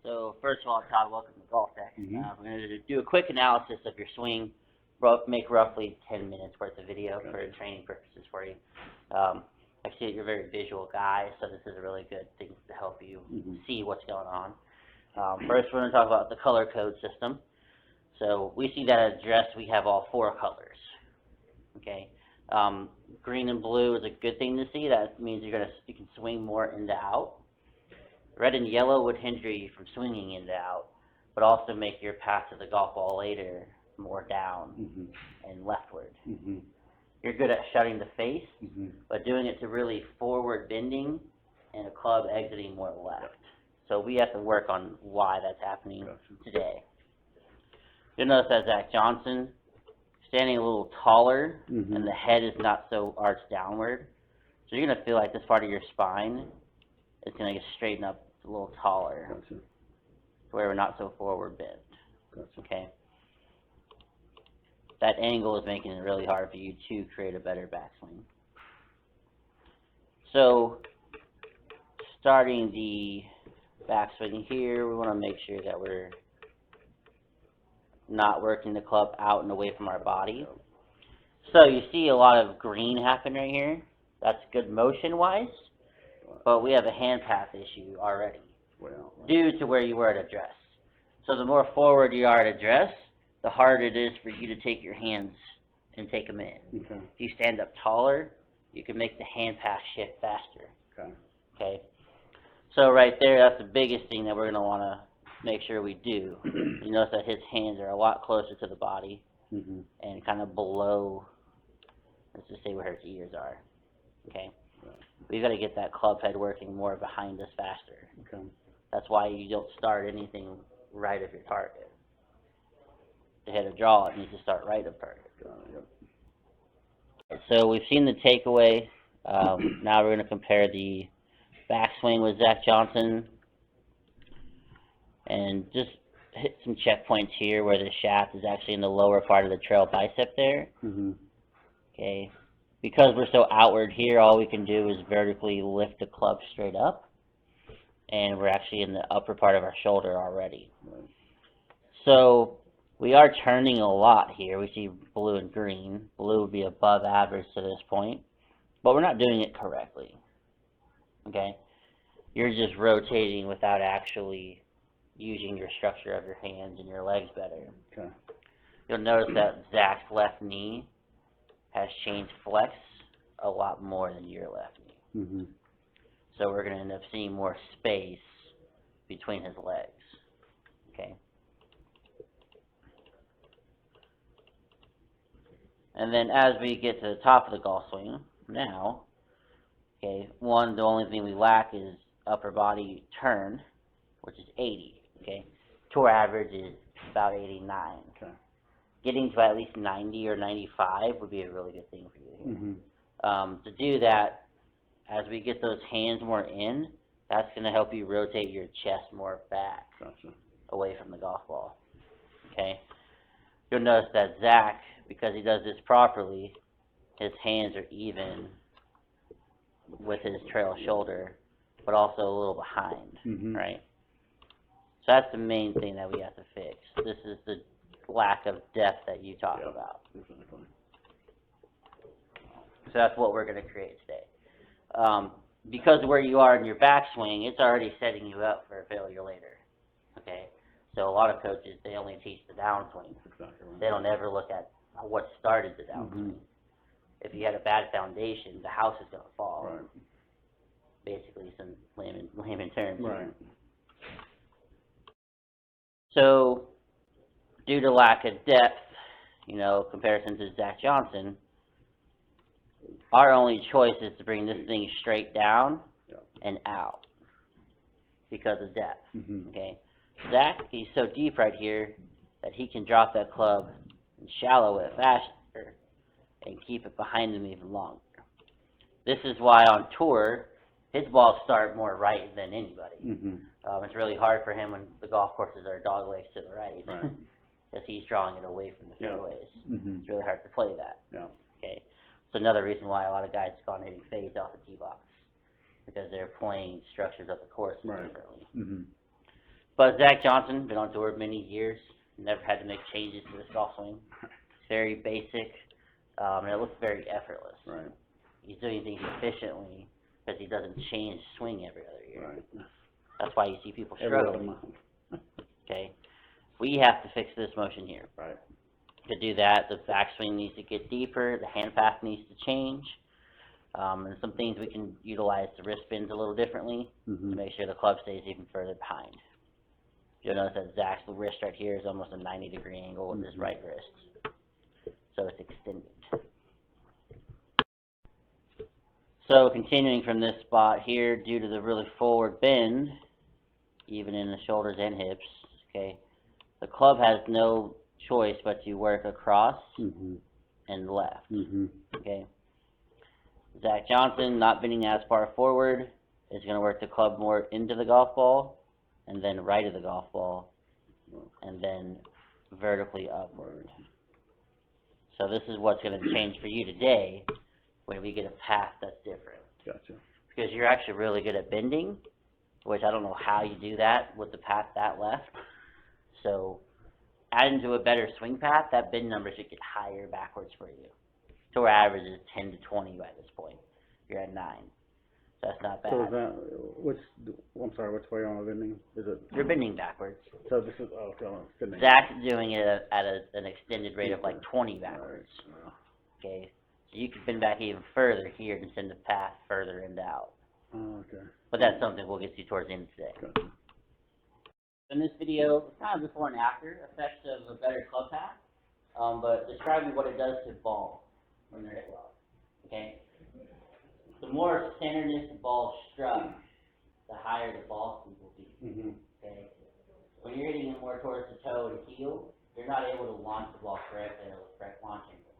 So first of all, Todd, welcome to Golftec. Mhm. We're going to do a quick analysis of your swing, make roughly 10 minutes worth of video for training purposes for you. I see that you're a very visual guy, so this is a really good thing to help you see what's going on. First, we're going to talk about the color code system. So we see that at dress, we have all 4 colors. Okay, green and blue is a good thing to see. That means you can swing more in to out. Red and yellow would hinder you from swinging in to out, but also make your path to the golf ball later more down and leftward. You're good at shutting the face, but doing it to really forward bending and a club exiting more left. So we have to work on why that's happening today. You'll notice that Zach Johnson standing a little taller and the head is not so arched downward. So you're going to feel like this part of your spine is going to get straightened up a little taller, where we're not so forward bent. Okay. That angle is making it really hard for you to create a better backswing. So, starting the backswing here, we want to make sure that we're not working the club out and away from our body. So you see a lot of green happen right here. That's good motion-wise, but we have a hand path issue already due to where you were at address. So the more forward you are at address, the harder it is for you to take your hands and take them in. If you stand up taller, you can make the hand path shift faster. Okay. So right there, that's the biggest thing that we're going to want to make sure we do. You notice that his hands are a lot closer to the body and kind of below, let's just say where his ears are. Okay. We've got to get that club head working more behind us faster. That's why you don't start anything right of your target. To hit a draw, it needs to start right of target. So we've seen the takeaway. Now we're going to compare the backswing with Zach Johnson and just hit some checkpoints here where the shaft is actually in the lower part of the trail bicep there. Okay. Because we're so outward here, all we can do is vertically lift the club straight up, and we're actually in the upper part of our shoulder already. So we are turning a lot here. We see blue and green. Blue would be above average to this point, but we're not doing it correctly. Okay? You're just rotating without actually using your structure of your hands and your legs better. You'll notice that Zach's left knee has changed flex a lot more than your left knee. So we're going to end up seeing more space between his legs. Okay. And then as we get to the top of the golf swing now, okay, the only thing we lack is upper body turn, which is 80. Okay. Tour average is about 89. Getting to at least 90 or 95 would be a really good thing for you here. To do that, as we get those hands more in, that's going to help you rotate your chest more back away from the golf ball. Okay. You'll notice that Zach, because he does this properly, his hands are even with his trail shoulder, but also a little behind, right? So that's the main thing that we have to fix. This is the lack of depth that you talk about. So that's what we're going to create today. Because where you are in your backswing, it's already setting you up for a failure later. Okay? So a lot of coaches, they only teach the downswing. They don't ever look at what started the downswing. If you had a bad foundation, the house is going to fall. Basically, some layman terms. So, due to lack of depth, comparison to Zach Johnson, our only choice is to bring this thing straight down and out because of depth. Okay, Zach, he's so deep right here that he can drop that club and shallow it faster and keep it behind him even longer. This is why on tour, his balls start more right than anybody. It's really hard for him when the golf courses are dog legs to the right, because he's drawing it away from the fairways. It's really hard to play that. Okay, so another reason why a lot of guys have gone hitting fades off the tee box, because they're playing structures of the course differently. But Zach Johnson, been on tour many years, never had to make changes to his golf swing. It's very basic, and it looks very effortless. Right. He's doing things efficiently because he doesn't change swing every other year. Right. That's why you see people Every other struggling. month. Okay, we have to fix this motion here. Right. To do that, the backswing needs to get deeper, the hand path needs to change, and some things we can utilize the wrist spins a little differently to make sure the club stays even further behind. You'll notice that Zach's wrist right here is almost a 90-degree angle with his right wrist, so it's extended. So continuing from this spot here, due to the really forward bend, even in the shoulders and hips, okay, the club has no choice but to work across and left, okay. Zach Johnson, not bending as far forward, is going to work the club more into the golf ball, and then right of the golf ball, and then vertically upward. So this is what's going to change for you today when we get a path that's different. Gotcha. Because you're actually really good at bending, which I don't know how you do that with the path that left. So adding to a better swing path, that bend number should get higher backwards for you. Tour average is 10 to 20 by this point. You're at 9. So that's not bad. So is that, I'm sorry, which way am I bending? Is it? You're bending backwards. So this is, oh, okay, it's bending. Zach's doing it at an extended rate of like 20 backwards. Okay, so you could bend back even further here and send the path further and out. Oh, okay. But that's something we'll get to towards the end of today. Gotcha. In this video, it's kind of before and after effects of a better club path, but describing what it does to balls when they're hit well. Okay? The more centeredness the ball struck, the higher the ball speed will be. Okay? When you're hitting it more towards the toe and heel, you're not able to launch the ball correctly at a correct launch angle.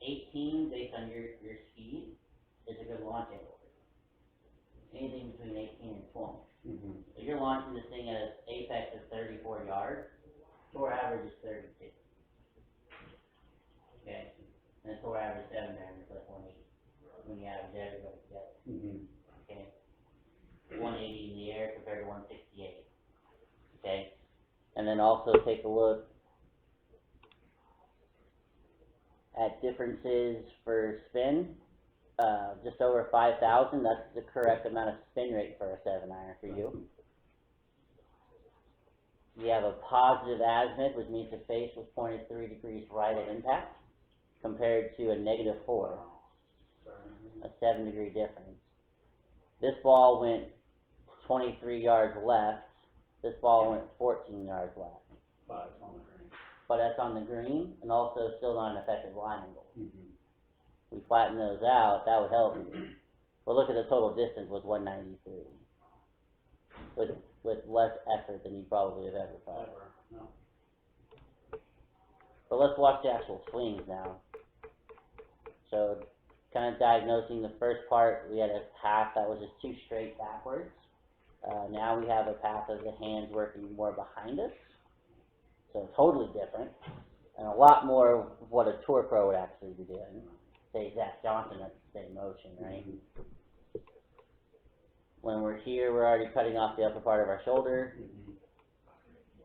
18, based on your speed, is a good launch angle. Anything between 18 and 20. If you're launching this thing at an apex of 34 yards, tour average is 32. Okay? And the tour average 7 there, and it's like 180 when you average everybody together. Okay? 180 in the air compared to 168. Okay? And then also take a look at differences for spin. Just over 5,000, that's the correct amount of spin rate for a 7-iron for you. You have a positive azimuth, which means the face was pointed 3 degrees right at impact, compared to a negative 4, a 7-degree difference. This ball went 23 yards left, this ball went 14 yards left. But that's on the green, and also still not an effective line angle. We flatten those out, that would help you. But look at the total distance was 193. With less effort than you probably have ever thought. But let's watch the actual swings now. So, kind of diagnosing the first part, we had a path that was just too straight backwards. Now we have a path of the hands working more behind us. So totally different. And a lot more of what a tour pro would actually be doing. Say Zach Johnson at the same motion, right? When we're here, we're already cutting off the upper part of our shoulder.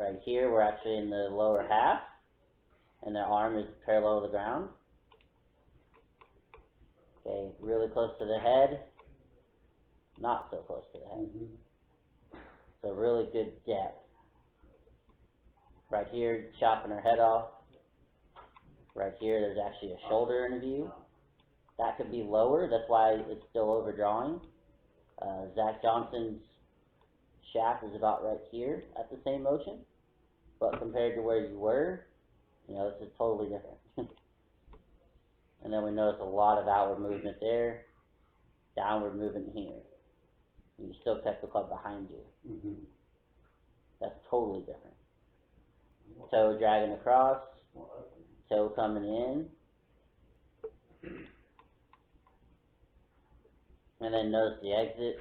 Right here, we're actually in the lower half, and the arm is parallel to the ground. Okay, really close to the head, not so close to the head. So really good depth. Right here, chopping our head off. Right here, there's actually a shoulder in view. That could be lower, that's why it's still overdrawing. Zach Johnson's shaft is about right here at the same motion, but compared to where you were, you know, this is totally different. And then we notice a lot of outward movement there, downward movement here. You still kept the club behind you. That's totally different. Toe dragging across, toe coming in. And then notice the exit,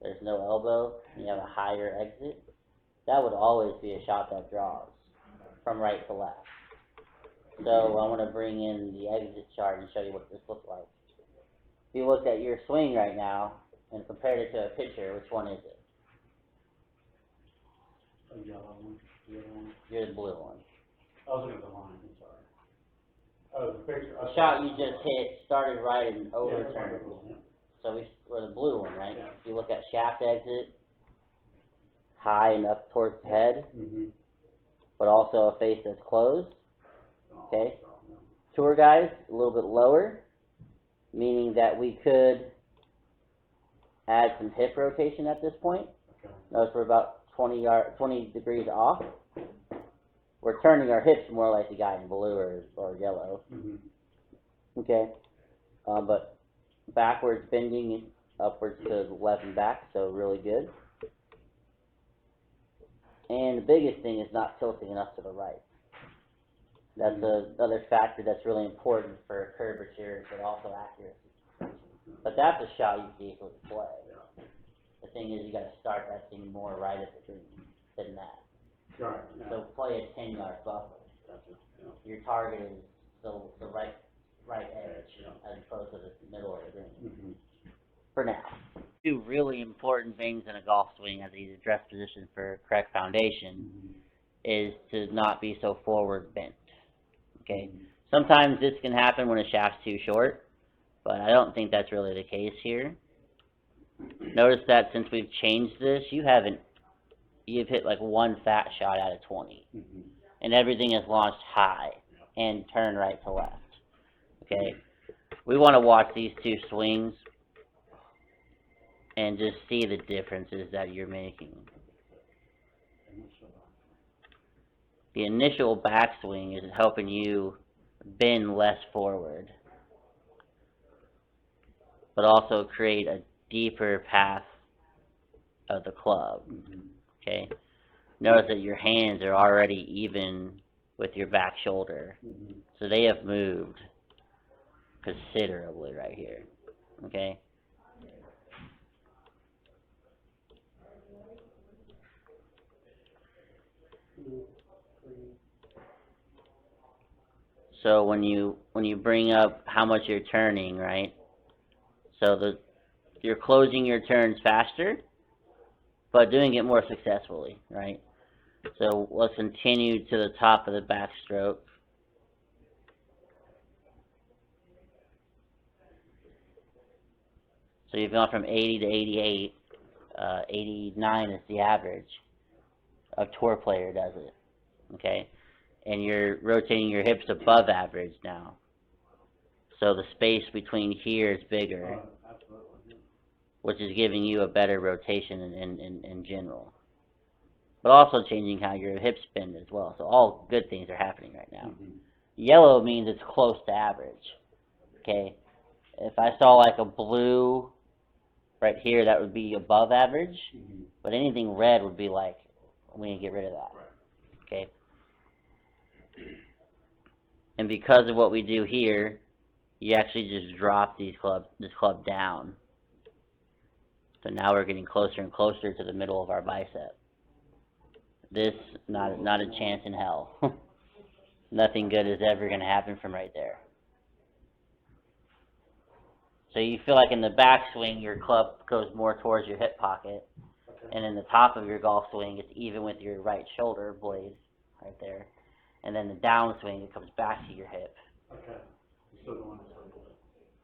there's no elbow, you have a higher exit. That would always be a shot that draws from right to left. So I want to bring in the exit chart and show you what this looks like. If you looked at your swing right now and compared it to a picture, which one is it? yellow one, the other one. You're the blue one. I was looking at the line, I'm sorry. Oh, the picture. The shot you just hit started right and Yeah, overturned. that's what I was looking at. So we're the blue one, right? Yeah. If you look at shaft exit, high and up towards the head, Mm-hmm. but also a face that's closed. Oh, Okay. so, no. Tour guys, a little bit lower, meaning that we could add some hip rotation at this point. Okay. Notice we're about 20 degrees off. We're turning our hips more like the guy in blue or yellow. Mm-hmm. Okay. But backwards bending, upwards to left and back, so really good. And the biggest thing is not tilting enough to the right. That's another factor that's really important for curvature, but also accuracy. But that's a shot you can easily play. The thing is, you got to start that thing more right at the green than that. Right, yeah. So play a 10-yard buffer. Gotcha, yeah. Your target is the right edge, Yeah. as opposed to the middle of the green. Mm-hmm. For now. Two really important things in a golf swing as a dress position for correct foundation is to not be so forward bent. Okay. Sometimes this can happen when a shaft's too short, but I don't think that's really the case here. Notice that since we've changed this, you've hit like one fat shot out of 20, Mm-hmm. and everything is launched high and turn right to left. Okay. We want to watch these two swings and just see the differences that you're making. The initial backswing is helping you bend less forward, but also create a deeper path of the club. Mm-hmm. Okay. Notice that your hands are already even with your back shoulder, Mm-hmm. so they have moved considerably right here. Okay. So when you bring up how much you're turning, right? So you're closing your turns faster, but doing it more successfully, right? So let's continue to the top of the backstroke. So you've gone from 80 to 88. 89 is the average. A tour player does it, okay? And you're rotating your hips above average now. So the space between here is bigger, Absolutely. which is giving you a better rotation in general. But also changing how your hips bend as well. So all good things are happening right now. Mm-hmm. Yellow means it's close to average, okay? If I saw like a blue right here, that would be above average. Mm-hmm. But anything red would be like, we need to get rid of that, okay? And because of what we do here, you actually just drop this club down. So now we're getting closer and closer to the middle of our bicep. This, not a chance in hell. Nothing good is ever going to happen from right there. So you feel like in the backswing, your club goes more towards your hip pocket. Okay. And in the top of your golf swing, it's even with your right shoulder blade right there. And then the downswing, it comes back to your hip. Okay. Still going this way a little bit.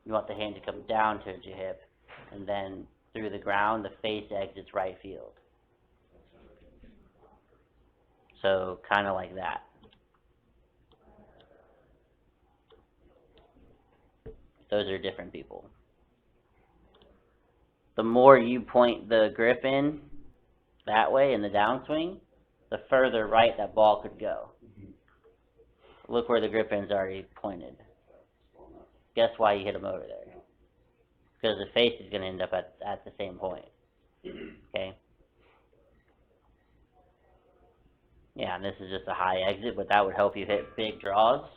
You want the hand to come down towards your hip, and then through the ground, the face exits right field. So kind of like that. Those are different people. The more you point the grip in that way in the downswing, the further right that ball could go. Mm-hmm. Look where the grip end's already pointed. Guess why you hit them over there? Because the face is going to end up at the same point. Okay? Yeah, and this is just a high exit, but that would help you hit big draws.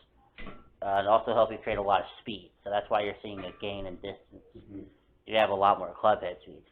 It'd also help you create a lot of speed. So that's why you're seeing a gain in distance. Mm-hmm. You have a lot more club head speed.